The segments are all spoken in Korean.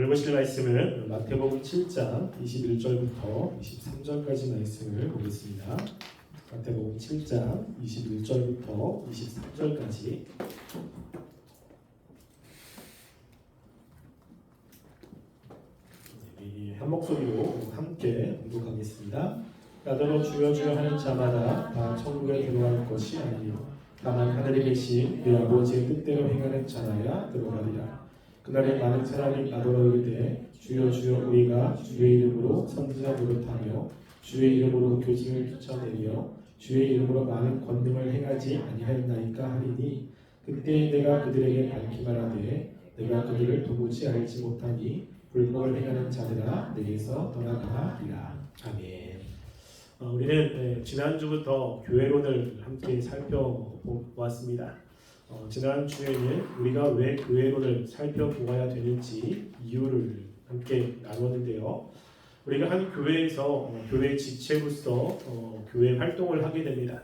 오늘 보실 말씀은 마태복음 7장 21절부터 23절까지 말씀을 보겠습니다. 마태복음 7장 21절부터 23절까지 한 목소리로 함께 봉독하겠습니다. 나더러 주여 주여 하는 자마다 다 천국에 들어갈 것이 아니요 다만 하늘에 계신 내 아버지의 뜻대로 행하는 자라야 들어가리라. 그날에 많은 사람이 나더러 이르되 주여 주여 우리가 주의 이름으로 선지자 노릇하며 주의 이름으로 교징을 쫓아내며 주의 이름으로 많은 권능을 행하지 아니하였나이까 하리니 그때 내가 그들에게 밝히 말하되 내가 그들을 도무지 알지 못하니 불법을 행하는 자들아 내게서 떠나가리라. 아멘. 우리는 지난주부터 교회론을 함께 살펴보았습니다. 지난 주에는 우리가 왜 교회론을 살펴보아야 되는지 이유를 함께 나눴는데요. 우리가 한 교회에서 교회 지체로서 교회 활동을 하게 됩니다.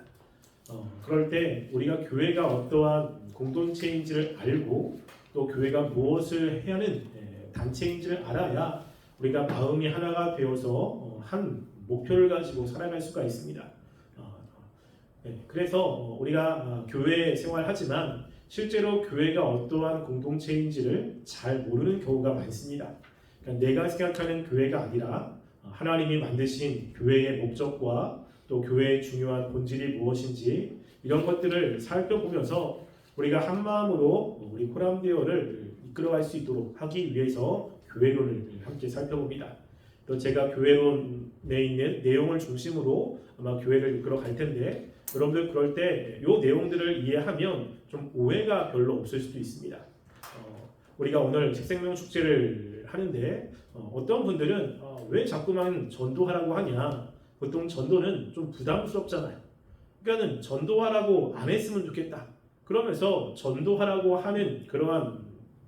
그럴 때 우리가 교회가 어떠한 공동체인지를 알고 또 교회가 무엇을 해야 하는 단체인지를 알아야 우리가 마음이 하나가 되어서 한 목표를 가지고 살아갈 수가 있습니다. 그래서 우리가 교회 생활하지만 실제로 교회가 어떠한 공동체인지를 잘 모르는 경우가 많습니다. 그러니까 내가 생각하는 교회가 아니라 하나님이 만드신 교회의 목적과 또 교회의 중요한 본질이 무엇인지 이런 것들을 살펴보면서 우리가 한 마음으로 우리 코람데어를 이끌어갈 수 있도록 하기 위해서 교회론을 함께 살펴봅니다. 또 제가 교회론에 있는 내용을 중심으로 아마 교회를 이끌어 갈 텐데 여러분들 그럴 때 이 내용들을 이해하면 좀 오해가 별로 없을 수도 있습니다. 우리가 오늘 책생명 축제를 하는데 어떤 분들은 왜 자꾸만 전도하라고 하냐, 보통 전도는 좀 부담스럽잖아요. 그러니까는 전도하라고 안 했으면 좋겠다 그러면서 전도하라고 하는 그러한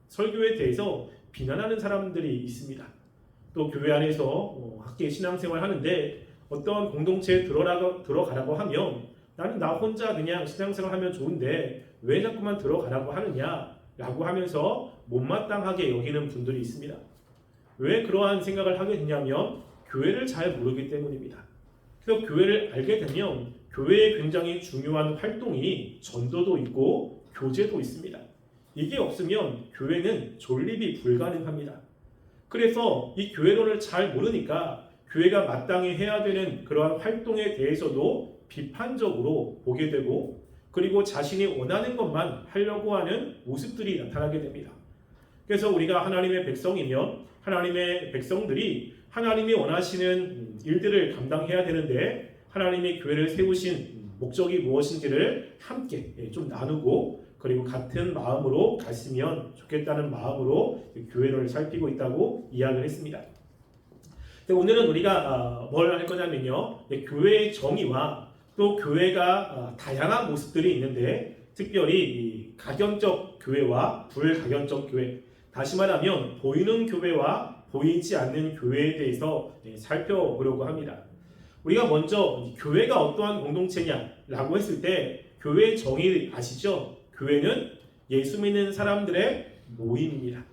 설교에 대해서 비난하는 사람들이 있습니다. 또 교회 안에서 함께 신앙생활 하는데 어떤 공동체에 들어가라고 하면 나는 나 혼자 그냥 신앙생활 하면 좋은데 왜 자꾸만 들어가라고 하느냐라고 하면서 못마땅하게 여기는 분들이 있습니다. 왜 그러한 생각을 하게 되냐면 교회를 잘 모르기 때문입니다. 그래서 교회를 알게 되면 교회에 굉장히 중요한 활동이 전도도 있고 교제도 있습니다. 이게 없으면 교회는 존립이 불가능합니다. 그래서 이 교회론을 잘 모르니까 교회가 마땅히 해야 되는 그러한 활동에 대해서도 비판적으로 보게 되고 그리고 자신이 원하는 것만 하려고 하는 모습들이 나타나게 됩니다. 그래서 우리가 하나님의 백성이면 하나님의 백성들이 하나님이 원하시는 일들을 감당해야 되는데 하나님이 교회를 세우신 목적이 무엇인지를 함께 좀 나누고 그리고 같은 마음으로 갔으면 좋겠다는 마음으로 교회를 살피고 있다고 이야기를 했습니다. 오늘은 우리가 뭘 할 거냐면요. 교회의 정의와 또 교회가 다양한 모습들이 있는데 특별히 가견적 교회와 불가견적 교회, 다시 말하면 보이는 교회와 보이지 않는 교회에 대해서 살펴보려고 합니다. 우리가 먼저 교회가 어떠한 공동체냐라고 했을 때 교회의 정의 아시죠? 교회는 예수 믿는 사람들의 모임입니다.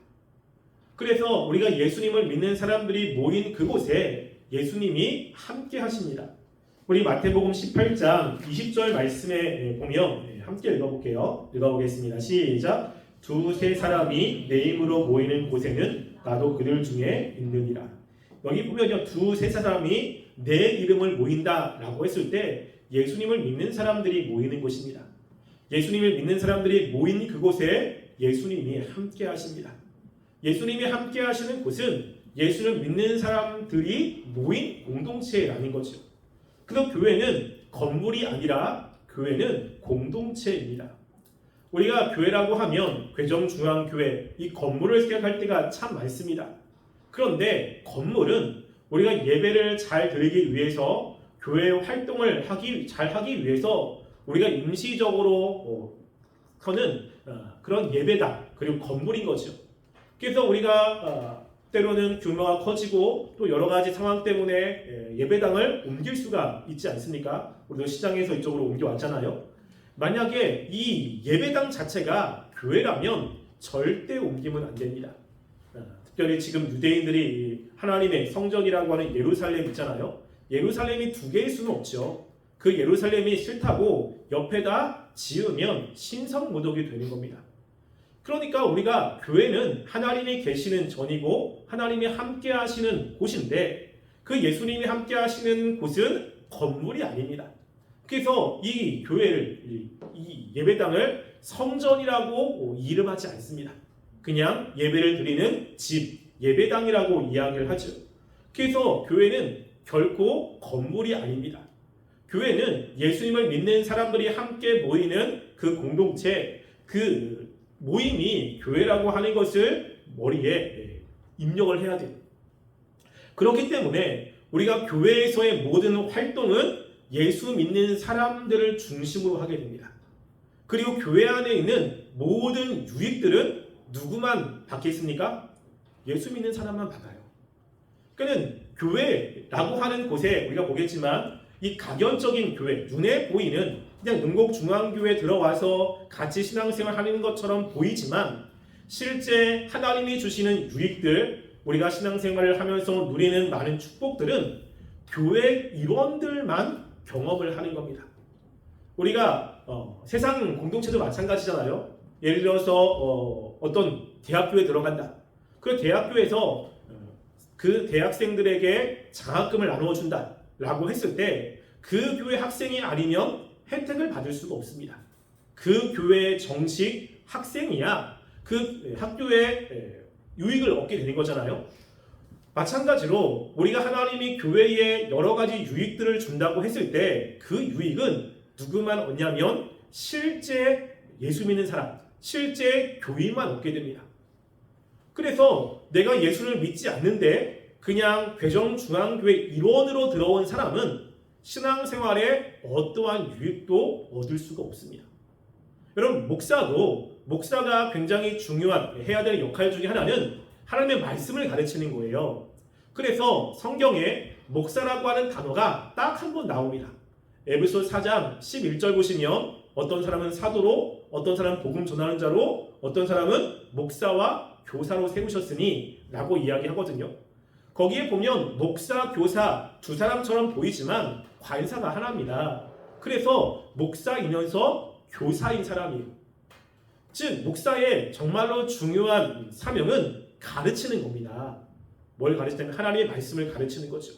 그래서 우리가 예수님을 믿는 사람들이 모인 그곳에 예수님이 함께 하십니다. 우리 마태복음 18장 20절 말씀에 보면 함께 읽어볼게요. 읽어보겠습니다. 시작. 두세 사람이 내 이름으로 모이는 곳에는 나도 그들 중에 있느니라. 여기 보면요, 두세 사람이 내 이름을 모인다라고 했을 때 예수님을 믿는 사람들이 모이는 곳입니다. 예수님을 믿는 사람들이 모인 그곳에 예수님이 함께 하십니다. 예수님이 함께 하시는 곳은 예수를 믿는 사람들이 모인 공동체라는 거죠. 그래서 교회는 건물이 아니라 교회는 공동체입니다. 우리가 교회라고 하면 괴정중앙교회 이 건물을 생각할 때가 참 많습니다. 그런데 건물은 우리가 예배를 잘 드리기 위해서 교회 활동을 잘 하기 위해서 우리가 임시적으로 서는 그런 예배당 그리고 건물인 거죠. 그래서 우리가 때로는 규모가 커지고 또 여러 가지 상황 때문에 예배당을 옮길 수가 있지 않습니까? 우리도 시장에서 이쪽으로 옮겨왔잖아요. 만약에 이 예배당 자체가 교회라면 절대 옮기면 안 됩니다. 특별히 지금 유대인들이 하나님의 성전이라고 하는 예루살렘 있잖아요. 예루살렘이 두 개일 수는 없죠. 그 예루살렘이 싫다고 옆에다 지으면 신성모독이 되는 겁니다. 그러니까 우리가 교회는 하나님이 계시는 전이고 하나님이 함께 하시는 곳인데 그 예수님이 함께 하시는 곳은 건물이 아닙니다. 그래서 이 교회를, 이 예배당을 성전이라고 이름하지 않습니다. 그냥 예배를 드리는 집, 예배당이라고 이야기를 하죠. 그래서 교회는 결코 건물이 아닙니다. 교회는 예수님을 믿는 사람들이 함께 모이는 그 공동체, 그 모임이 교회라고 하는 것을 머리에 입력을 해야 돼요. 그렇기 때문에 우리가 교회에서의 모든 활동은 예수 믿는 사람들을 중심으로 하게 됩니다. 그리고 교회 안에 있는 모든 유익들은 누구만 받겠습니까? 예수 믿는 사람만 받아요. 그러니까 교회라고 하는 곳에 우리가 보겠지만 이 각연적인 교회, 눈에 보이는 그냥 능곡중앙교회 들어와서 같이 신앙생활 하는 것처럼 보이지만 실제 하나님이 주시는 유익들, 우리가 신앙생활을 하면서 누리는 많은 축복들은 교회 일원들만 경험을 하는 겁니다. 우리가 세상 공동체도 마찬가지잖아요. 예를 들어서 어떤 대학교에 들어간다. 그 대학교에서 그 대학생들에게 장학금을 나누어 준다 라고 했을 때 그 교회 학생이 아니면 혜택을 받을 수가 없습니다. 그 교회의 정식 학생이야 그 학교의 유익을 얻게 되는 거잖아요. 마찬가지로 우리가 하나님이 교회에 여러 가지 유익들을 준다고 했을 때 그 유익은 누구만 얻냐면 실제 예수 믿는 사람, 실제 교인만 얻게 됩니다. 그래서 내가 예수를 믿지 않는데 그냥 괴정중앙교회 일원으로 들어온 사람은 신앙생활에 어떠한 유익도 얻을 수가 없습니다. 여러분, 목사가 굉장히 중요한 해야 될 역할 중에 하나는 하나님의 말씀을 가르치는 거예요. 그래서 성경에 목사라고 하는 단어가 딱 한 번 나옵니다. 에베소 4장 11절 보시면 어떤 사람은 사도로, 어떤 사람은 복음 전하는 자로, 어떤 사람은 목사와 교사로 세우셨으니 라고 이야기하거든요. 거기에 보면 목사, 교사 두 사람처럼 보이지만 관사가 하나입니다. 그래서 목사이면서 교사인 사람이에요. 즉 목사의 정말로 중요한 사명은 가르치는 겁니다. 뭘 가르치냐면 하나님의 말씀을 가르치는 거죠.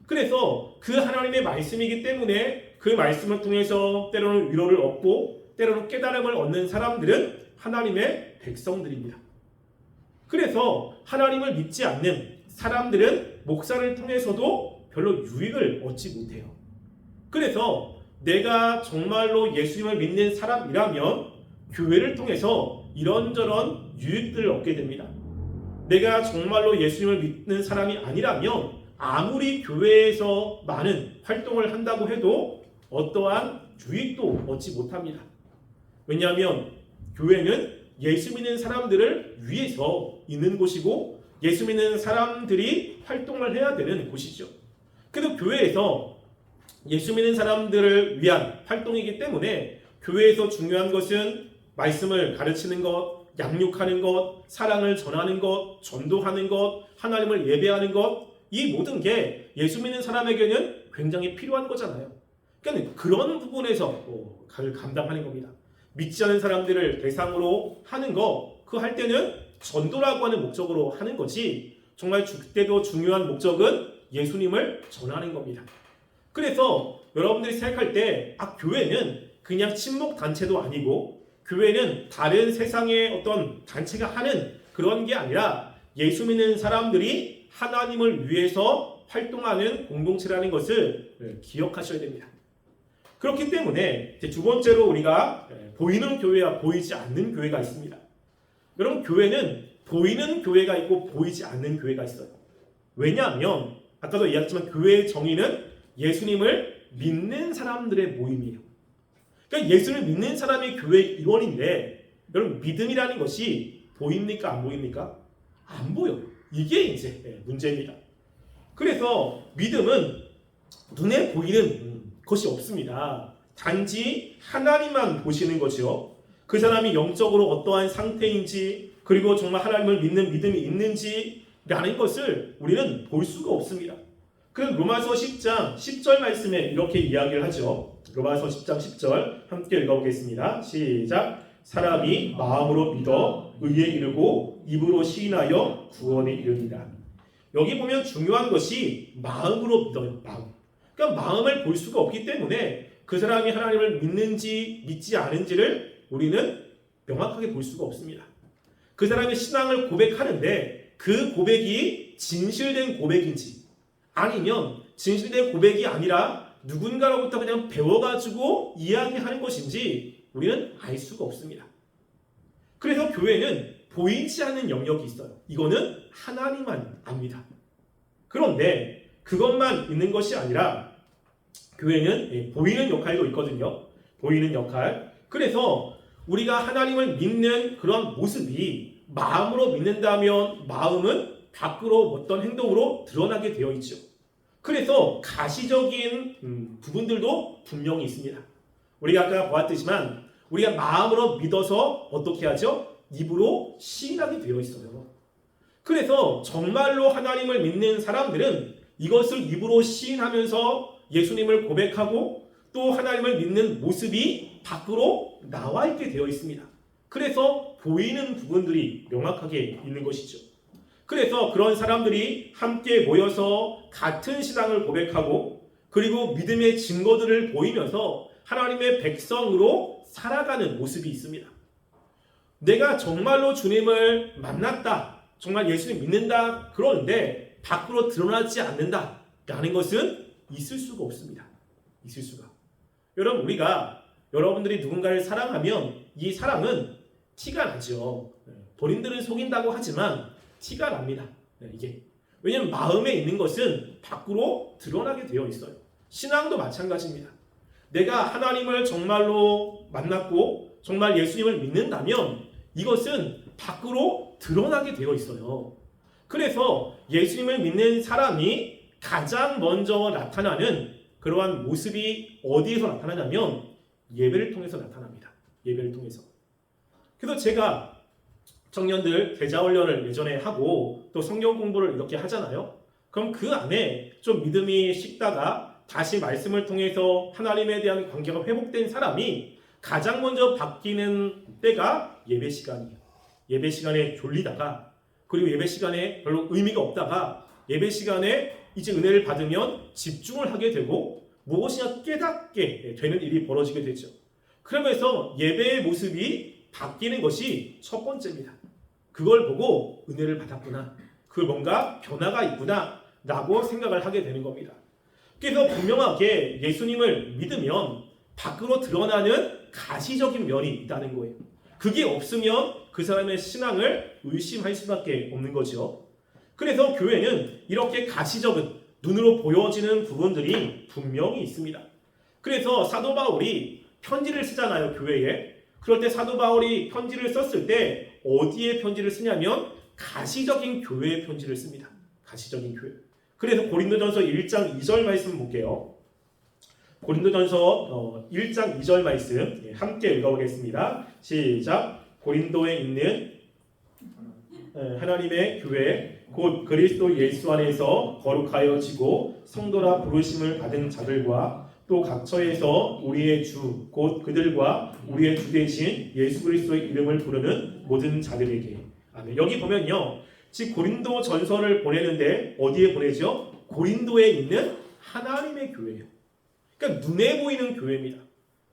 그래서 그 하나님의 말씀이기 때문에 그 말씀을 통해서 때로는 위로를 얻고 때로는 깨달음을 얻는 사람들은 하나님의 백성들입니다. 그래서 하나님을 믿지 않는 사람들은 목사를 통해서도 별로 유익을 얻지 못해요. 그래서 내가 정말로 예수님을 믿는 사람이라면 교회를 통해서 이런저런 유익들을 얻게 됩니다. 내가 정말로 예수님을 믿는 사람이 아니라면 아무리 교회에서 많은 활동을 한다고 해도 어떠한 유익도 얻지 못합니다. 왜냐하면 교회는 예수 믿는 사람들을 위해서 있는 곳이고 예수 믿는 사람들이 활동을 해야 되는 곳이죠. 그래도 교회에서 예수 믿는 사람들을 위한 활동이기 때문에 교회에서 중요한 것은 말씀을 가르치는 것, 양육하는 것, 사랑을 전하는 것, 전도하는 것, 하나님을 예배하는 것, 이 모든 게 예수 믿는 사람에게는 굉장히 필요한 거잖아요. 그러니까 그런 부분에서 감당하는 겁니다. 믿지 않는 사람들을 대상으로 하는 거, 그거 할 때는 전도라고 하는 목적으로 하는 거지 정말 그때도 중요한 목적은 예수님을 전하는 겁니다. 그래서 여러분들이 생각할 때 교회는 그냥 친목 단체도 아니고 교회는 다른 세상의 어떤 단체가 하는 그런 게 아니라 예수 믿는 사람들이 하나님을 위해서 활동하는 공동체라는 것을 기억하셔야 됩니다. 그렇기 때문에 두 번째로 우리가 보이는 교회와 보이지 않는 교회가 있습니다. 여러분, 교회는 보이는 교회가 있고 보이지 않는 교회가 있어요. 왜냐하면 아까도 이야기했지만 교회의 정의는 예수님을 믿는 사람들의 모임이에요. 그러니까 예수를 믿는 사람이 교회의 일원인데 여러분, 믿음이라는 것이 보입니까? 안 보입니까? 안 보여요. 이게 이제 문제입니다. 그래서 믿음은 눈에 보이는 것이 없습니다. 단지 하나님만 보시는 거죠. 그 사람이 영적으로 어떠한 상태인지, 그리고 정말 하나님을 믿는 믿음이 있는지라는 것을 우리는 볼 수가 없습니다. 그래서 로마서 10장 10절 말씀에 이렇게 이야기를 하죠. 로마서 10장 10절 함께 읽어보겠습니다. 시작. 사람이 마음으로 믿어 의에 이르고 입으로 시인하여 구원에 이르니라. 여기 보면 중요한 것이 마음으로 믿어요. 마음. 그러니까 마음을 볼 수가 없기 때문에 그 사람이 하나님을 믿는지 믿지 않은지를 우리는 명확하게 볼 수가 없습니다. 그 사람의 신앙을 고백하는데 그 고백이 진실된 고백인지, 아니면 진실된 고백이 아니라 누군가로부터 그냥 배워가지고 이야기하는 것인지 우리는 알 수가 없습니다. 그래서 교회는 보이지 않는 영역이 있어요. 이거는 하나님만 압니다. 그런데 그것만 있는 것이 아니라 교회는 보이는 역할도 있거든요. 보이는 역할. 그래서 우리가 하나님을 믿는 그런 모습이 마음으로 믿는다면 마음은 밖으로 어떤 행동으로 드러나게 되어 있죠. 그래서 가시적인 부분들도 분명히 있습니다. 우리가 아까 보았듯이만 우리가 마음으로 믿어서 어떻게 하죠? 입으로 시인하게 되어 있어요. 그래서 정말로 하나님을 믿는 사람들은 이것을 입으로 시인하면서 예수님을 고백하고 또 하나님을 믿는 모습이 밖으로 나와 있게 되어 있습니다. 그래서 보이는 부분들이 명확하게 있는 것이죠. 그래서 그런 사람들이 함께 모여서 같은 신앙을 고백하고 그리고 믿음의 증거들을 보이면서 하나님의 백성으로 살아가는 모습이 있습니다. 내가 정말로 주님을 만났다, 정말 예수님 믿는다 그러는데 밖으로 드러나지 않는다 라는 것은 있을 수가 없습니다. 있을 수가. 여러분, 우리가 여러분들이 누군가를 사랑하면 이 사랑은 티가 나죠. 본인들은 속인다고 하지만 티가 납니다. 이게 왜냐하면 마음에 있는 것은 밖으로 드러나게 되어 있어요. 신앙도 마찬가지입니다. 내가 하나님을 정말로 만났고 정말 예수님을 믿는다면 이것은 밖으로 드러나게 되어 있어요. 그래서 예수님을 믿는 사람이 가장 먼저 나타나는 그러한 모습이 어디에서 나타나냐면 예배를 통해서 나타납니다. 예배를 통해서. 그래서 제가 청년들 대자훈련을 예전에 하고 또 성경 공부를 이렇게 하잖아요. 그럼 그 안에 좀 믿음이 식다가 다시 말씀을 통해서 하나님에 대한 관계가 회복된 사람이 가장 먼저 바뀌는 때가 예배 시간이에요. 예배 시간에 졸리다가 그리고 예배 시간에 별로 의미가 없다가 예배 시간에 이제 은혜를 받으면 집중을 하게 되고 무엇이나 깨닫게 되는 일이 벌어지게 되죠. 그러면서 예배의 모습이 바뀌는 것이 첫 번째입니다. 그걸 보고 은혜를 받았구나. 그 뭔가 변화가 있구나 라고 생각을 하게 되는 겁니다. 그래서 분명하게 예수님을 믿으면 밖으로 드러나는 가시적인 면이 있다는 거예요. 그게 없으면 그 사람의 신앙을 의심할 수밖에 없는 거죠. 그래서 교회는 이렇게 가시적인 눈으로 보여지는 부분들이 분명히 있습니다. 그래서 사도 바울이 편지를 쓰잖아요, 교회에. 그럴 때 사도 바울이 편지를 썼을 때 어디에 편지를 쓰냐면 가시적인 교회의 편지를 씁니다. 가시적인 교회. 그래서 고린도전서 1장 2절 말씀 볼게요. 고린도전서 1장 2절 말씀 함께 읽어보겠습니다. 시작. 고린도에 있는 하나님의 교회 곧 그리스도 예수 안에서 거룩하여지고 성도라 부르심을 받은 자들과 또 각처에서 우리의 주 곧 그들과 우리의 주 대신 예수 그리스도의 이름을 부르는 모든 자들에게. 아멘. 여기 보면요, 즉 고린도 전서를 보내는데 어디에 보내죠? 고린도에 있는 하나님의 교회예요. 그러니까 눈에 보이는 교회입니다.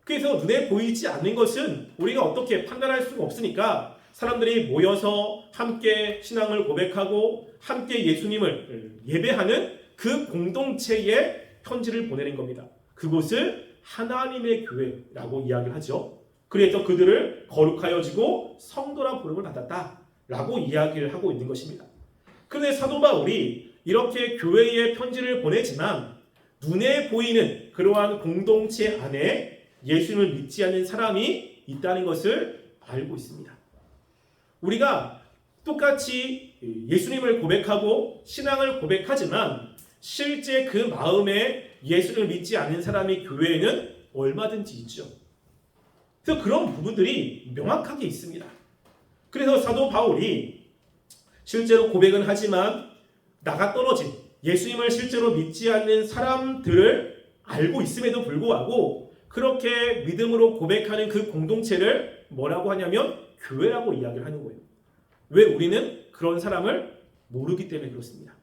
그래서 눈에 보이지 않는 것은 우리가 어떻게 판단할 수가 없으니까 사람들이 모여서 함께 신앙을 고백하고 함께 예수님을 예배하는 그 공동체에 편지를 보내는 겁니다. 그곳을 하나님의 교회라고 이야기를 하죠. 그래서 그들을 거룩하여지고 성도라 부름을 받았다라고 이야기를 하고 있는 것입니다. 그런데 사도 바울이 이렇게 교회에 편지를 보내지만 눈에 보이는 그러한 공동체 안에 예수님을 믿지 않는 사람이 있다는 것을 알고 있습니다. 우리가 똑같이 예수님을 고백하고 신앙을 고백하지만 실제 그 마음에 예수를 믿지 않는 사람이 교회에는 얼마든지 있죠. 그래서 그런 부분들이 명확하게 있습니다. 그래서 사도 바울이 실제로 고백은 하지만 나가 떨어진 예수님을 실제로 믿지 않는 사람들을 알고 있음에도 불구하고 그렇게 믿음으로 고백하는 그 공동체를 뭐라고 하냐면 교회라고 이야기를 하는 거예요. 왜? 우리는 그런 사람을 모르기 때문에 그렇습니다.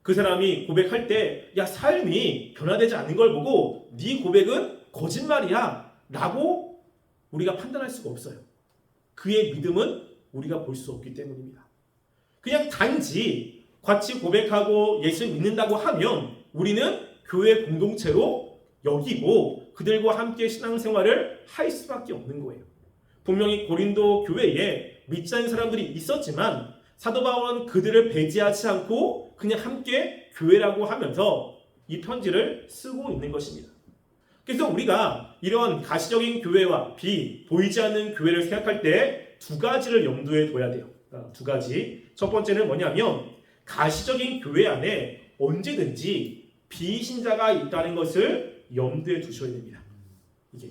그 사람이 고백할 때 야 삶이 변화되지 않는 걸 보고 네 고백은 거짓말이야 라고 우리가 판단할 수가 없어요. 그의 믿음은 우리가 볼 수 없기 때문입니다. 그냥 단지 같이 고백하고 예수 믿는다고 하면 우리는 교회 공동체로 여기고 그들과 함께 신앙생활을 할 수밖에 없는 거예요. 분명히 고린도 교회에 믿지 않는 사람들이 있었지만 사도 바울은 그들을 배제하지 않고 그냥 함께 교회라고 하면서 이 편지를 쓰고 있는 것입니다. 그래서 우리가 이런 가시적인 교회와 보이지 않는 교회를 생각할 때 두 가지를 염두에 둬야 돼요. 두 가지. 첫 번째는 뭐냐면 가시적인 교회 안에 언제든지 비신자가 있다는 것을 염두에 두셔야 됩니다. 이게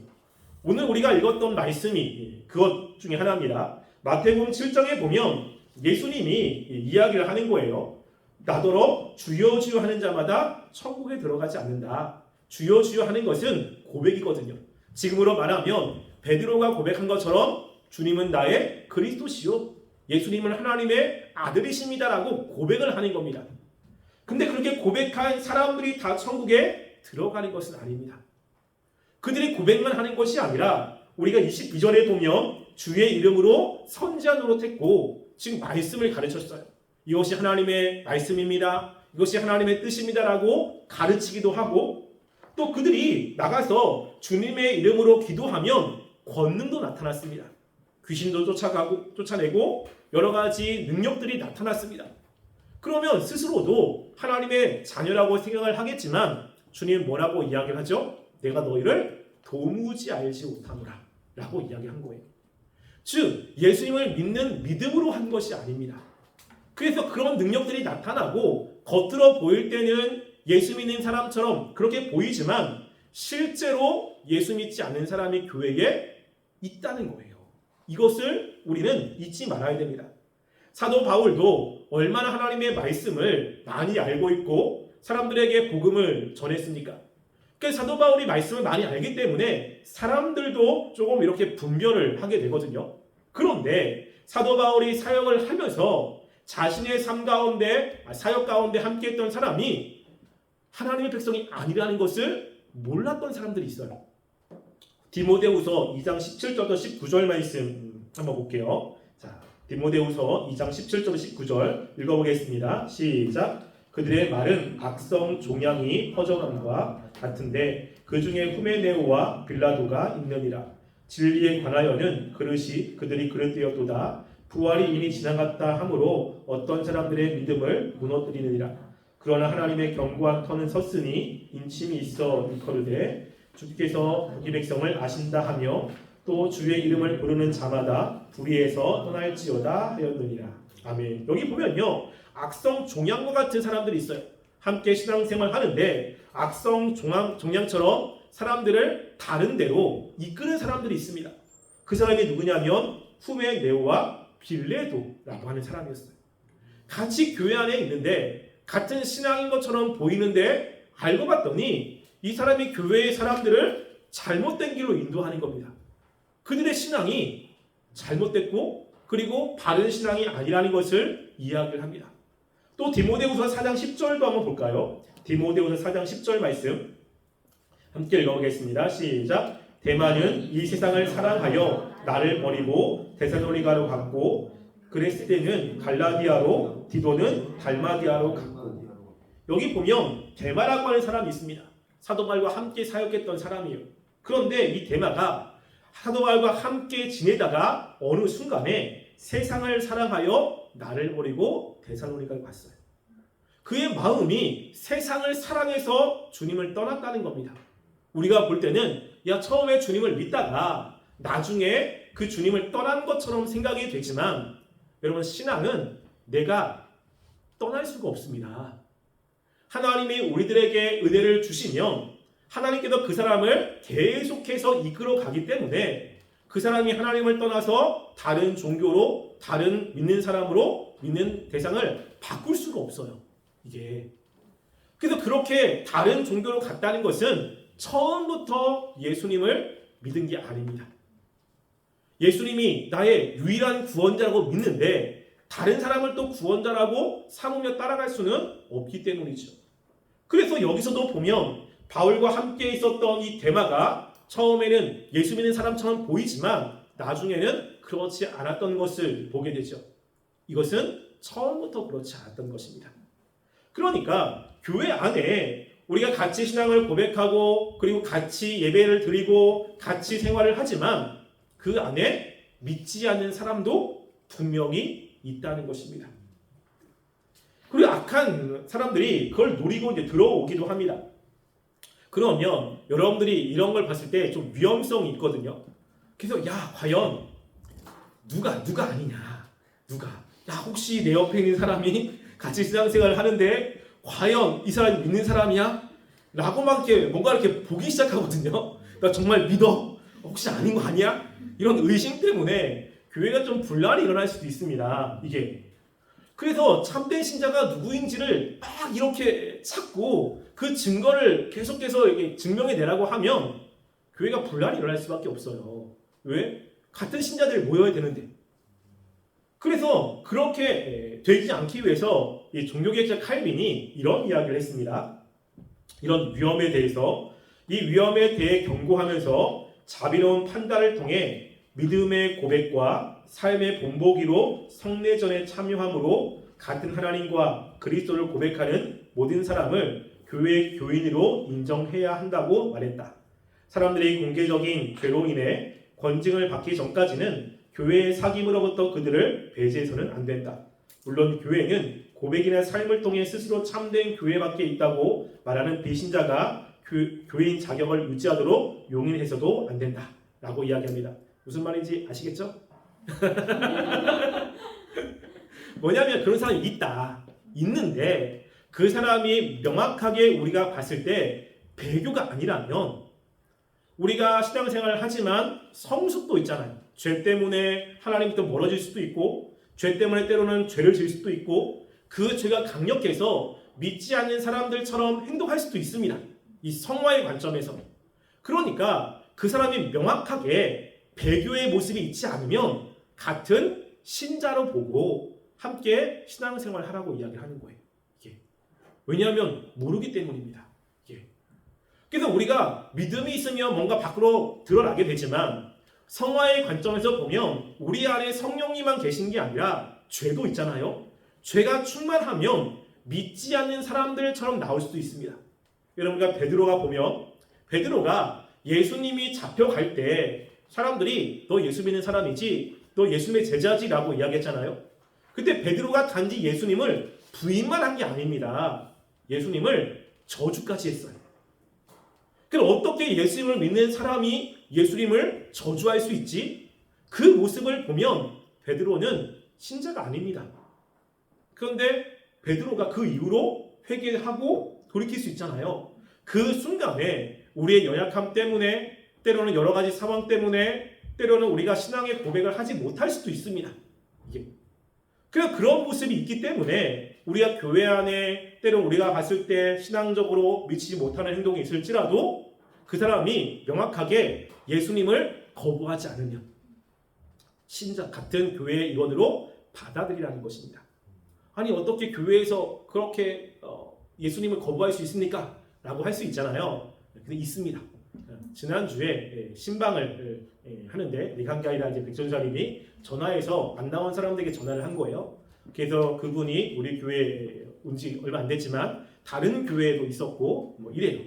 오늘 우리가 읽었던 말씀이 그것 중에 하나입니다. 마태복음 7장에 보면 예수님이 이야기를 하는 거예요. 나더러 주여 주여 하는 자마다 천국에 들어가지 않는다. 주여 주여 하는 것은 고백이거든요. 지금으로 말하면 베드로가 고백한 것처럼 주님은 나의 그리스도시요 예수님은 하나님의 아들이십니다라고 고백을 하는 겁니다. 근데 그렇게 고백한 사람들이 다 천국에 들어가는 것은 아닙니다. 그들이 고백만 하는 것이 아니라 우리가 22절에 보면 주의 이름으로 선지자 노릇했고 지금 말씀을 가르쳤어요. 이것이 하나님의 말씀입니다. 이것이 하나님의 뜻입니다라고 가르치기도 하고 또 그들이 나가서 주님의 이름으로 기도하면 권능도 나타났습니다. 귀신도 쫓아내고 여러 가지 능력들이 나타났습니다. 그러면 스스로도 하나님의 자녀라고 생각을 하겠지만 주님은 뭐라고 이야기를 하죠? 내가 너희를 도무지 알지 못하노라 라고 이야기한 거예요. 즉 예수님을 믿는 믿음으로 한 것이 아닙니다. 그래서 그런 능력들이 나타나고 겉으로 보일 때는 예수 믿는 사람처럼 그렇게 보이지만 실제로 예수 믿지 않는 사람이 교회에 있다는 거예요. 이것을 우리는 잊지 말아야 됩니다. 사도 바울도 얼마나 하나님의 말씀을 많이 알고 있고 사람들에게 복음을 전했습니까? 그러니까 사도 바울이 말씀을 많이 알기 때문에 사람들도 조금 이렇게 분별을 하게 되거든요. 그런데 사도 바울이 사역을 하면서 자신의 삶 가운데 사역 가운데 함께했던 사람이 하나님의 백성이 아니라는 것을 몰랐던 사람들이 있어요. 디모데후서 2장 17절부터 19절 말씀 한번 볼게요. 자, 디모데후서 2장 17절부터 19절 읽어보겠습니다. 시작. 그들의 말은 악성 종양이 퍼져감과 같은데 그 중에 후메네오와 빌라도가 있느니라. 진리에 관하여는 그들이 그릇되었도다. 부활이 이미 지나갔다 하므로 어떤 사람들의 믿음을 무너뜨리느니라. 그러나 하나님의 견고한 터는 섰으니 인침이 있어 일컬으되 주께서 이 백성을 아신다 하며 또 주의 이름을 부르는 자마다 불의에서 떠날지어다 하였느니라. 아멘. 여기 보면요, 악성 종양과 같은 사람들이 있어요. 함께 신앙생활 하는데 악성 종양처럼 사람들을 다른 데로 이끄는 사람들이 있습니다. 그 사람이 누구냐면 후메네오와 빌레도라고 하는 사람이었어요. 같이 교회 안에 있는데 같은 신앙인 것처럼 보이는데 알고 봤더니 이 사람이 교회의 사람들을 잘못된 길로 인도하는 겁니다. 그들의 신앙이 잘못됐고 그리고 바른 신앙이 아니라는 것을 이야기를 합니다. 또 디모데후서 4장 10절도 한번 볼까요? 디모데후서 4장 10절 말씀 함께 읽어보겠습니다. 시작. 데마는 이 세상을 사랑하여 나를 버리고 데살로니가로 갔고 그레스데는 갈라디아로 디도는 달마디아로 갔고. 여기 보면 데마라고 하는 사람이 있습니다. 사도 바울과 함께 사역했던 사람이에요. 그런데 이 데마가 사도 바울과 함께 지내다가 어느 순간에 세상을 사랑하여 나를 버리고 데살로니가에 갔어요. 그의 마음이 세상을 사랑해서 주님을 떠났다는 겁니다. 우리가 볼 때는 처음에 주님을 믿다가 나중에 그 주님을 떠난 것처럼 생각이 되지만 여러분, 신앙은 내가 떠날 수가 없습니다. 하나님이 우리들에게 은혜를 주시면 하나님께서 그 사람을 계속해서 이끌어 가기 때문에 그 사람이 하나님을 떠나서 다른 종교로, 다른 믿는 사람으로 믿는 대상을 바꿀 수가 없어요. 이게. 그래서 그렇게 다른 종교로 갔다는 것은 처음부터 예수님을 믿은 게 아닙니다. 예수님이 나의 유일한 구원자라고 믿는데 다른 사람을 또 구원자라고 삼으며 따라갈 수는 없기 때문이죠. 그래서 여기서도 보면 바울과 함께 있었던 이 데마가 처음에는 예수 믿는 사람처럼 보이지만 나중에는 그렇지 않았던 것을 보게 되죠. 이것은 처음부터 그렇지 않았던 것입니다. 그러니까 교회 안에 우리가 같이 신앙을 고백하고 그리고 같이 예배를 드리고 같이 생활을 하지만 그 안에 믿지 않는 사람도 분명히 있다는 것입니다. 그리고 악한 사람들이 그걸 노리고 이제 들어오기도 합니다. 그러면 여러분들이 이런 걸 봤을 때 좀 위험성이 있거든요. 그래서 야 과연 누가 아니냐, 누가 야 혹시 내 옆에 있는 사람이 같이 신앙생활을 하는데 과연 이 사람이 믿는 사람이야? 라고 막 이렇게 뭔가 이렇게 보기 시작하거든요. 나 정말 믿어? 혹시 아닌 거 아니야? 이런 의심 때문에 교회가 좀 분란이 일어날 수도 있습니다. 이게. 그래서 참된 신자가 누구인지를 막 이렇게 찾고 그 증거를 계속해서 이렇게 증명해 내라고 하면 교회가 분란이 일어날 수밖에 없어요. 왜? 같은 신자들이 모여야 되는데. 그래서 그렇게 되지 않기 위해서 이 종교개혁자 칼빈이 이런 이야기를 했습니다. 이런 위험에 대해서 이 위험에 대해 경고하면서 자비로운 판단을 통해 믿음의 고백과 삶의 본보기로 성례전에 참여함으로 같은 하나님과 그리스도를 고백하는 모든 사람을 교회의 교인으로 인정해야 한다고 말했다. 사람들이 공개적인 죄로 인해 권징을 받기 전까지는 교회의 사귐으로부터 그들을 배제해서는 안 된다. 물론 교회는 고백이나 삶을 통해 스스로 참된 교회밖에 있다고 말하는 비신자가 교인 자격을 유지하도록 용인해서도 안 된다. 라고 이야기합니다. 무슨 말인지 아시겠죠? 뭐냐면 그런 사람이 있다. 있는데 그 사람이 명확하게 우리가 봤을 때 배교가 아니라면 우리가 신앙생활을 하지만 성숙도 있잖아요. 죄 때문에 하나님부터 멀어질 수도 있고 죄 때문에 때로는 죄를 지을 수도 있고 그 죄가 강력해서 믿지 않는 사람들처럼 행동할 수도 있습니다. 이 성화의 관점에서. 그러니까 그 사람이 명확하게 배교의 모습이 있지 않으면 같은 신자로 보고 함께 신앙생활을 하라고 이야기하는 거예요. 이게. 왜냐하면 모르기 때문입니다. 이게. 그래서 우리가 믿음이 있으면 뭔가 밖으로 드러나게 되지만 성화의 관점에서 보면 우리 안에 성령님만 계신 게 아니라 죄도 있잖아요. 죄가 충만하면 믿지 않는 사람들처럼 나올 수도 있습니다. 여러분과 베드로가 보면 베드로가 예수님이 잡혀갈 때 사람들이 너 예수 믿는 사람이지, 너 예수님의 제자지라고 이야기했잖아요. 그때 베드로가 단지 예수님을 부인만 한 게 아닙니다. 예수님을 저주까지 했어요. 그럼 어떻게 예수님을 믿는 사람이 예수님을 저주할 수 있지? 그 모습을 보면 베드로는 신자가 아닙니다. 그런데 베드로가 그 이후로 회개하고 돌이킬 수 있잖아요. 그 순간에 우리의 연약함 때문에 때로는 여러 가지 상황 때문에 때로는 우리가 신앙의 고백을 하지 못할 수도 있습니다. 이게. 그래서 그런 모습이 있기 때문에 우리가 교회 안에 때로 우리가 봤을 때 신앙적으로 미치지 못하는 행동이 있을지라도 그 사람이 명확하게 예수님을 거부하지 않으면 신자 같은 교회의 일원으로 받아들이라는 것입니다. 아니 어떻게 교회에서 그렇게 예수님을 거부할 수 있습니까? 라고 할 수 있잖아요. 근데 있습니다. 지난주에 신방을 하는데 내관계 아니라 이제 백전사님이 전화해서 안 나온 사람들에게 전화를 한 거예요. 그래서 그분이 우리 교회에 온 지 얼마 안 됐지만 다른 교회에도 있었고 뭐 이래요.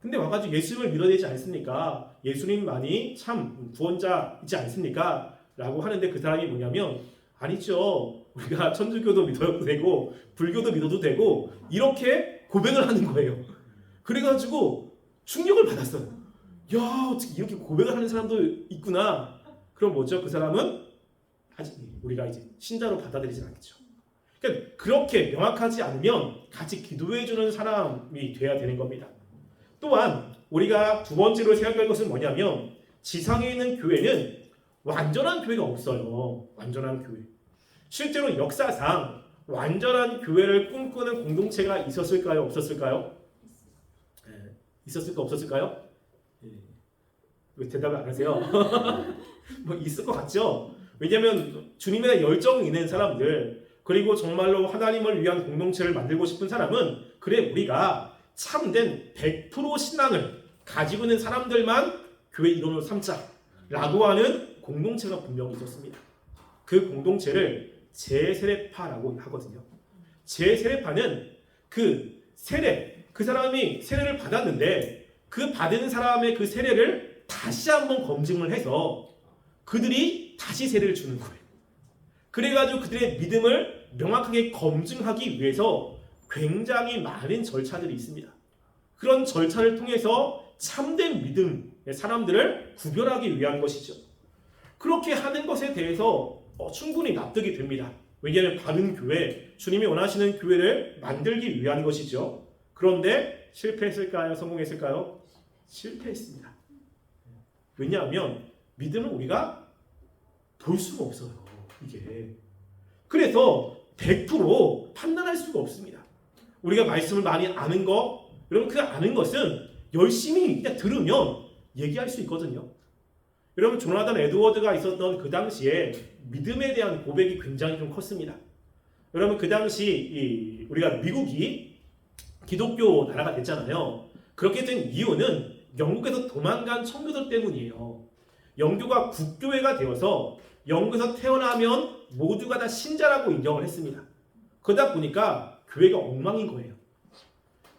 근데 와가지고 예수님을 믿어야 되지 않습니까? 예수님만이 참 구원자이지 않습니까? 라고 하는데 그 사람이 뭐냐면 아니죠. 우리가 천주교도 믿어도 되고 불교도 믿어도 되고 이렇게 고백을 하는 거예요. 그래가지고 충격을 받았어요. 야, 이렇게 고백을 하는 사람도 있구나. 그럼 뭐죠? 그 사람은 아직 우리가 이제 신자로 받아들이진 않겠죠. 그러니까 그렇게 명확하지 않으면 같이 기도해주는 사람이 돼야 되는 겁니다. 또한 우리가 두 번째로 생각할 것은 뭐냐면 지상에 있는 교회는 완전한 교회가 없어요. 완전한 교회. 실제로 역사상 완전한 교회를 꿈꾸는 공동체가 있었을까요? 없었을까요? 있었을까 없었을까요? 왜 대답을 안 하세요? 뭐 있을 것 같죠? 왜냐하면 주님에 대한 열정이 있는 사람들, 그리고 정말로 하나님을 위한 공동체를 만들고 싶은 사람은, 그래 우리가 참된 100% 신앙을 가지고 있는 사람들만 교회 일원으로 삼자라고 하는 공동체가 분명히 있었습니다. 그 공동체를 제세례파라고 하거든요. 제세례파는 그 세례, 그 사람이 세례를 받았는데 그 받은 사람의 그 세례를 다시 한번 검증을 해서 그들이 다시 세례를 주는 거예요. 그래가지고 그들의 믿음을 명확하게 검증하기 위해서 굉장히 많은 절차들이 있습니다. 그런 절차를 통해서 참된 믿음의 사람들을 구별하기 위한 것이죠. 그렇게 하는 것에 대해서 충분히 납득이 됩니다. 왜냐하면 바른 교회, 주님이 원하시는 교회를 만들기 위한 것이죠. 그런데 실패했을까요? 성공했을까요? 실패했습니다. 왜냐하면 믿음을 우리가 볼 수가 없어요. 이게. 그래서 100% 판단할 수가 없습니다. 우리가 말씀을 많이 아는 거, 여러분 그 아는 것은 열심히 그냥 들으면 얘기할 수 있거든요. 여러분 조나단 에드워드가 있었던 그 당시에 믿음에 대한 고백이 굉장히 좀 컸습니다. 여러분 그 당시 우리가 미국이 기독교 나라가 됐잖아요. 그렇게 된 이유는 영국에서 도망간 청교도 때문이에요. 영교가 국교회가 되어서 영국에서 태어나면 모두가 다 신자라고 인정을 했습니다. 그러다 보니까 교회가 엉망인 거예요.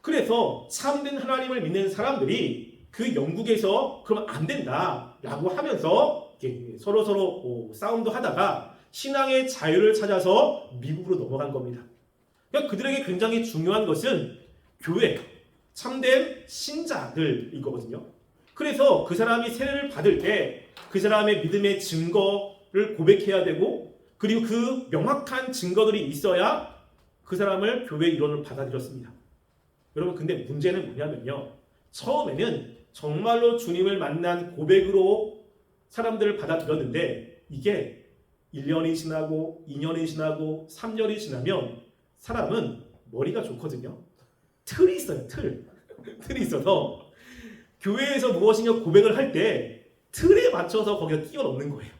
그래서 참된 하나님을 믿는 사람들이 그 영국에서 그러면 안 된다라고 하면서 서로 싸움도 하다가 신앙의 자유를 찾아서 미국으로 넘어간 겁니다. 그러니까 그들에게 굉장히 중요한 것은 교회, 참된 신자들이거든요. 그래서 그 사람이 세례를 받을 때 그 사람의 믿음의 증거를 고백해야 되고, 그리고 그 명확한 증거들이 있어야 그 사람을 교회 일원으로 받아들였습니다. 여러분 근데 문제는 뭐냐면요, 처음에는 정말로 주님을 만난 고백으로 사람들을 받아들였는데 이게 1년이 지나고 2년이 지나고 3년이 지나면 사람은 머리가 좋거든요. 틀이 있어요. 틀이 있어서 교회에서 무엇인가 고백을 할 때 틀에 맞춰서 거기다 뛰어넘는 거예요.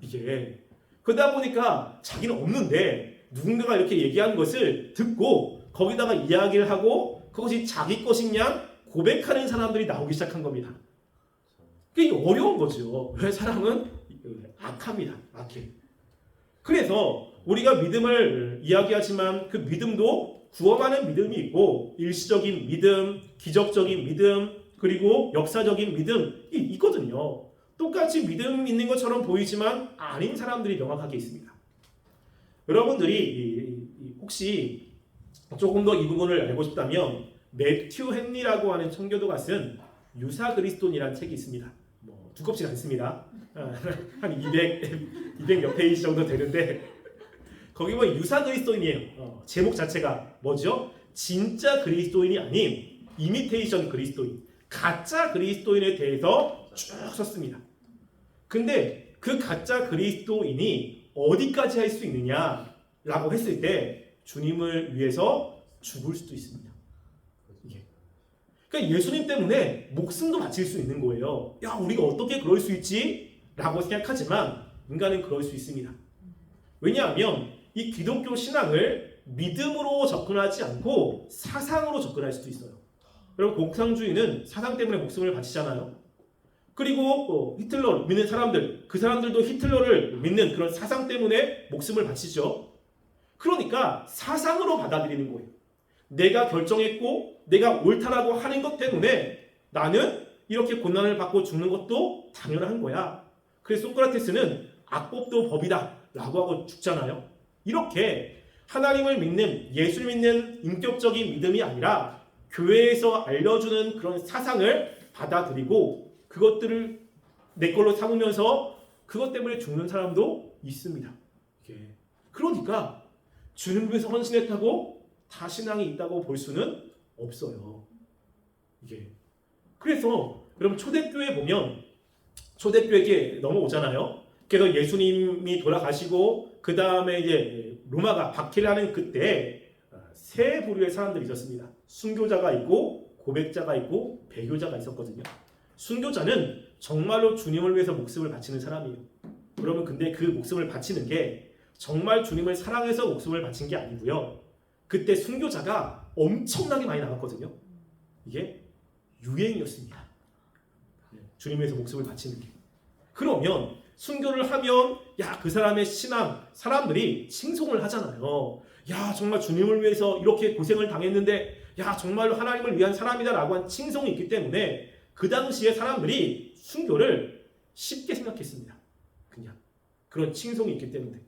이게 그러다 보니까 자기는 없는데 누군가가 이렇게 얘기하는 것을 듣고 거기다가 이야기를 하고 그것이 자기 것인 양 고백하는 사람들이 나오기 시작한 겁니다. 그게 어려운 거죠. 왜? 사람은 악합니다. 악해. 그래서 우리가 믿음을 이야기하지만 그 믿음도 구원하는 믿음이 있고 일시적인 믿음, 기적적인 믿음, 그리고 역사적인 믿음이 있거든요. 똑같이 믿음 있는 것처럼 보이지만 아닌 사람들이 명확하게 있습니다. 여러분들이 혹시 조금 더 이 부분을 알고 싶다면 매튜 헨리라고 하는 청교도가 쓴 유사 그리스도인이라는 책이 있습니다. 뭐 두껍지 않습니다. 한 200몇 페이지 정도 되는데 거기 보면 유사 그리스도인이에요. 제목 자체가 뭐죠? 진짜 그리스도인이 아닌 이미테이션 그리스도인, 가짜 그리스도인에 대해서 쭉 썼습니다. 근데 그 가짜 그리스도인이 어디까지 할 수 있느냐라고 했을 때 주님을 위해서 죽을 수도 있습니다. 그러니까 예수님 때문에 목숨도 바칠 수 있는 거예요. 야, 우리가 어떻게 그럴 수 있지? 라고 생각하지만 인간은 그럴 수 있습니다. 왜냐하면 이 기독교 신앙을 믿음으로 접근하지 않고 사상으로 접근할 수도 있어요. 여러분 공산주의는 사상 때문에 목숨을 바치잖아요. 그리고 히틀러 믿는 사람들, 그 사람들도 히틀러를 믿는 그런 사상 때문에 목숨을 바치죠. 그러니까 사상으로 받아들이는 거예요. 내가 결정했고 내가 옳다라고 하는 것 때문에 나는 이렇게 고난을 받고 죽는 것도 당연한 거야. 그래서 소크라테스는 악법도 법이다 라고 하고 죽잖아요. 이렇게 하나님을 믿는, 예수를 믿는 인격적인 믿음이 아니라 교회에서 알려주는 그런 사상을 받아들이고 그것들을 내 걸로 삼으면서 그것 때문에 죽는 사람도 있습니다. 그러니까 주님 위해서 헌신했다고 다 신앙이 있다고 볼 수는 없어요. 그래서 여러분 초대교회 보면 초대교회에 넘어오잖아요. 그래서 예수님이 돌아가시고 그 다음에 이제 로마가 박해를 하는 그때 세 부류의 사람들이 있었습니다. 순교자가 있고 고백자가 있고 배교자가 있었거든요. 순교자는 정말로 주님을 위해서 목숨을 바치는 사람이에요. 여러분 근데 그 목숨을 바치는 게 정말 주님을 사랑해서 목숨을 바친 게 아니고요. 그때 순교자가 엄청나게 많이 나왔거든요. 이게 유행이었습니다. 주님 위해서 목숨을 바치는 게. 그러면 순교를 하면 그 사람의 신앙 사람들이 칭송을 하잖아요. 정말 주님을 위해서 이렇게 고생을 당했는데 정말로 하나님을 위한 사람이다라고 한 칭송이 있기 때문에 그 당시에 사람들이 순교를 쉽게 생각했습니다. 그냥 그런 칭송이 있기 때문에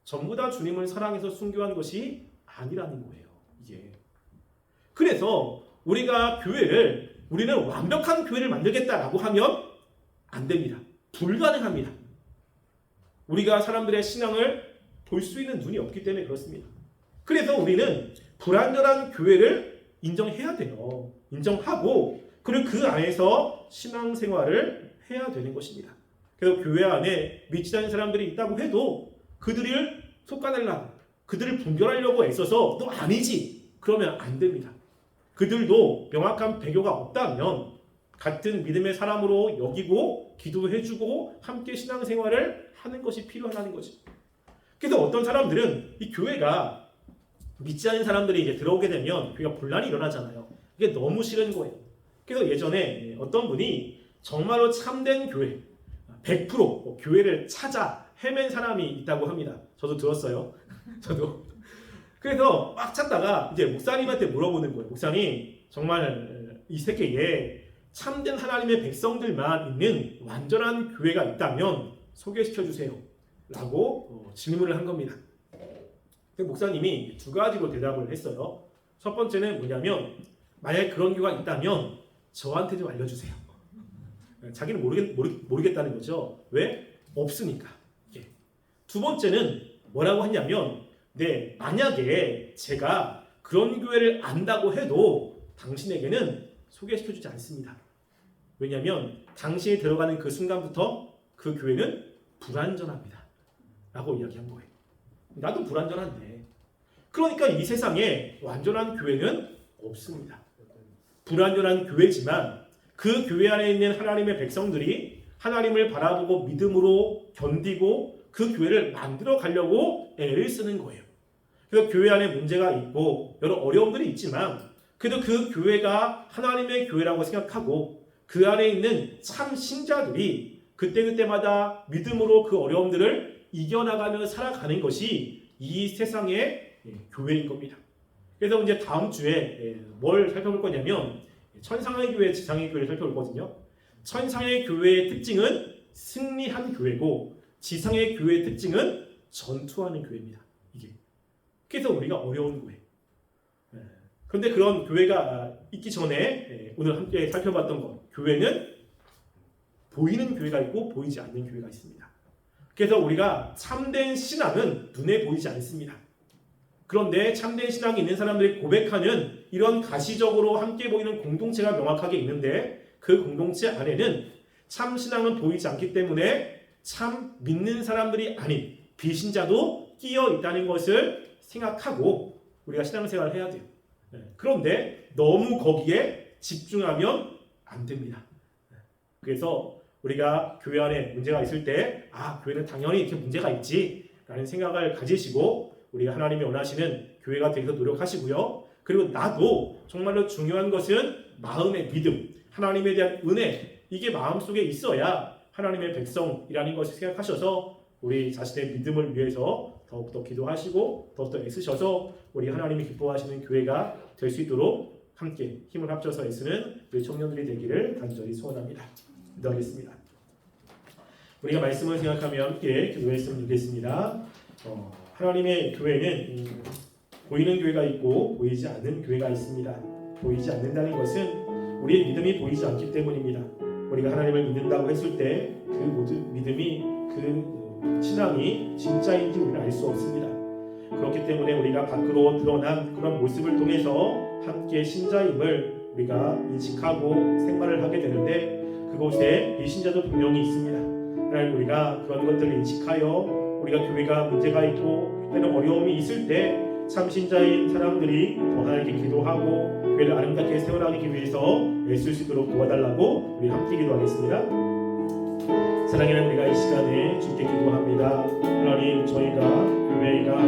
전부 다 주님을 사랑해서 순교한 것이 아니라는 거예요. 이게. 그래서 우리가 우리는 완벽한 교회를 만들겠다라고 하면 안 됩니다. 불가능합니다. 우리가 사람들의 신앙을 볼 수 있는 눈이 없기 때문에 그렇습니다. 그래서 우리는 불완전한 교회를 인정해야 돼요. 인정하고 그리고 그 안에서 신앙생활을 해야 되는 것입니다. 그래서 교회 안에 믿지 않는 사람들이 있다고 해도 그들을 속아내려고 그들을 분별하려고 애써서 너 아니지 그러면 안 됩니다. 그들도 명확한 배교가 없다면 같은 믿음의 사람으로 여기고 기도해주고 함께 신앙생활을 하는 것이 필요하다는 거죠. 그래서 어떤 사람들은 이 교회가 믿지 않는 사람들이 이제 들어오게 되면 교회가 분란이 일어나잖아요. 이게 너무 싫은 거예요. 그래서 예전에 어떤 분이 정말로 참된 교회 100% 교회를 찾아 헤맨 사람이 있다고 합니다. 저도 들었어요. 저도. 그래서 막 찾다가 이제 목사님한테 물어보는 거예요. 목사님 정말 이 세계에 참된 하나님의 백성들만 있는 완전한 교회가 있다면 소개시켜 주세요 라고 질문을 한 겁니다. 목사님이 두 가지로 대답을 했어요. 첫 번째는 뭐냐면 만약에 그런 교회가 있다면 저한테 좀 알려주세요. 자기는 모르겠다는 거죠. 왜? 없으니까. 두 번째는 뭐라고 했냐면 만약에 제가 그런 교회를 안다고 해도 당신에게는 소개시켜주지 않습니다. 왜냐하면 당신이 들어가는 그 순간부터 그 교회는 불완전합니다 라고 이야기한 거예요. 나도 불완전한데 그러니까 이 세상에 완전한 교회는 없습니다. 불완전한 교회지만 그 교회 안에 있는 하나님의 백성들이 하나님을 바라보고 믿음으로 견디고 그 교회를 만들어 가려고 애를 쓰는 거예요. 그래서 교회 안에 문제가 있고 여러 어려움들이 있지만 그래도 그 교회가 하나님의 교회라고 생각하고 그 안에 있는 참 신자들이 그때그때마다 믿음으로 그 어려움들을 이겨나가며 살아가는 것이 이 세상의 교회인 겁니다. 그래서 이제 다음 주에 뭘 살펴볼 거냐면 천상의 교회, 지상의 교회를 살펴볼 거거든요. 천상의 교회의 특징은 승리한 교회고 지상의 교회의 특징은 전투하는 교회입니다. 이게. 그래서 우리가 어려운 교회. 그런데 그런 교회가 있기 전에 오늘 함께 살펴봤던 것, 교회는 보이는 교회가 있고 보이지 않는 교회가 있습니다. 그래서 우리가 참된 신앙은 눈에 보이지 않습니다. 그런데 참된 신앙이 있는 사람들이 고백하는 이런 가시적으로 함께 보이는 공동체가 명확하게 있는데 그 공동체 안에는 참 신앙은 보이지 않기 때문에 참 믿는 사람들이 아닌 비신자도 끼어 있다는 것을 생각하고 우리가 신앙생활을 해야 돼요. 그런데 너무 거기에 집중하면 안 됩니다. 그래서 우리가 교회 안에 문제가 있을 때 교회는 당연히 이렇게 문제가 있지 라는 생각을 가지시고 우리가 하나님이 원하시는 교회가 되기 위해서 노력하시고요. 그리고 나도 정말로 중요한 것은 마음의 믿음, 하나님에 대한 은혜, 이게 마음속에 있어야 하나님의 백성이라는 것을 생각하셔서 우리 자신의 믿음을 위해서 더욱더 기도하시고 더욱더 애쓰셔서 우리 하나님이 기뻐하시는 교회가 될 수 있도록 함께 힘을 합쳐서 애쓰는 우리 청년들이 되기를 간절히 소원합니다. 기도하겠습니다. 우리가 말씀을 생각하며 함께 기도했으면 좋겠습니다. 하나님의 교회는 보이는 교회가 있고 보이지 않는 교회가 있습니다. 보이지 않는다는 것은 우리의 믿음이 보이지 않기 때문입니다. 우리가 하나님을 믿는다고 했을 때 그 모든 믿음이 그 신앙이 진짜인지 우리는 알 수 없습니다. 그렇기 때문에 우리가 밖으로 드러난 그런 모습을 통해서 함께 신자임을 우리가 인식하고 생활을 하게 되는데 그곳에 비신자도 분명히 있습니다. 하나님 우리가 그런 것들을 인식하여 우리가 교회가 문제가 있고 때는 어려움이 있을 때 참신자인 사람들이 더 하나님께 기도하고 교회를 아름답게 세워나가기 위해서 애쓸 수 있도록 도와달라고 우리 함께 기도하겠습니다. 사랑하는 우리가 이 시간에 주께 기도합니다. 하나님 저희가 교회가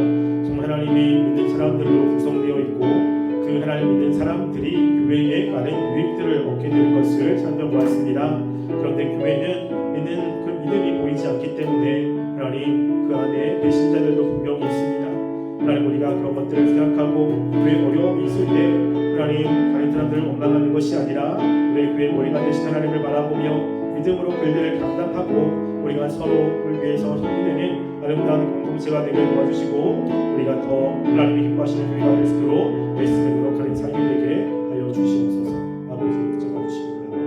정말 하나님이 믿는 사람들로 구성되어 있고 그 하나님 믿는 사람들이 교회에 많은 유익들을 얻게 되는 것을 살펴보았습니다. 그런데 교회는 믿는 그 믿음이 보이지 않기 때문에 하나님 그 안에 배신자들도 분명히 있습니다. 하나님 우리가 그런 것들을 생각하고 교회 어려움이 있을 때 하나님 다른 사람들을 원망하는 것이 아니라 우리 교회 머리가 되신 하나님을 바라보며 믿음으로 그들을 감당하고 우리가 서로를 위해서 섬기는 아름다운 공동체가 되게 도와주시고 우리가 더 하나님이 기뻐하시는 교회가 될 수 있도록 말씀에 노력하는 삶이 되게 하여 주시옵소서. 아버지 붙잡아 주시기 바랍니다.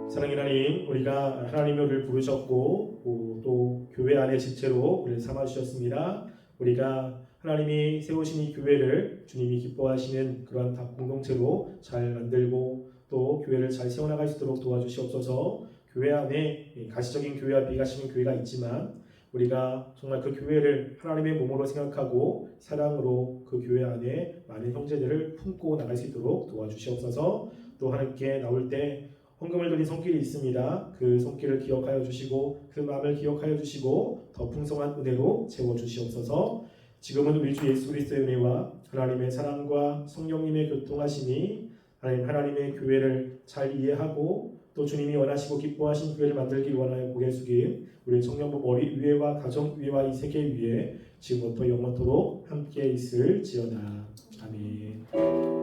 사랑의 하나님, 우리가 하나님을 부르셨고 또 교회 안에 지체로 우리를 삼아주셨습니다. 우리가 하나님이 세우신 이 교회를 주님이 기뻐하시는 그러한 공동체로 잘 만들고 또 교회를 잘 세워나갈 수 있도록 도와주시옵소서. 교회 안에 가시적인 교회와 비가시적인 교회가 있지만 우리가 정말 그 교회를 하나님의 몸으로 생각하고 사랑으로 그 교회 안에 많은 형제들을 품고 나갈 수 있도록 도와주시옵소서. 또 하나님께 나올 때 헌금을 드린 손길이 있습니다. 그 손길을 기억하여 주시고 그 마음을 기억하여 주시고 더 풍성한 은혜로 채워주시옵소서. 지금은 우리 주 예수 그리스도의 은혜와 하나님의 사랑과 성령님의 교통하심이 하나님의 교회를 잘 이해하고 또 주님이 원하시고 기뻐하신 교회를 만들기 원하여 고개 숙인 우리 청년부 머리 위에와 가정 위에와 이 세계 위에 지금부터 영원토록 함께 있을지어다. 아멘.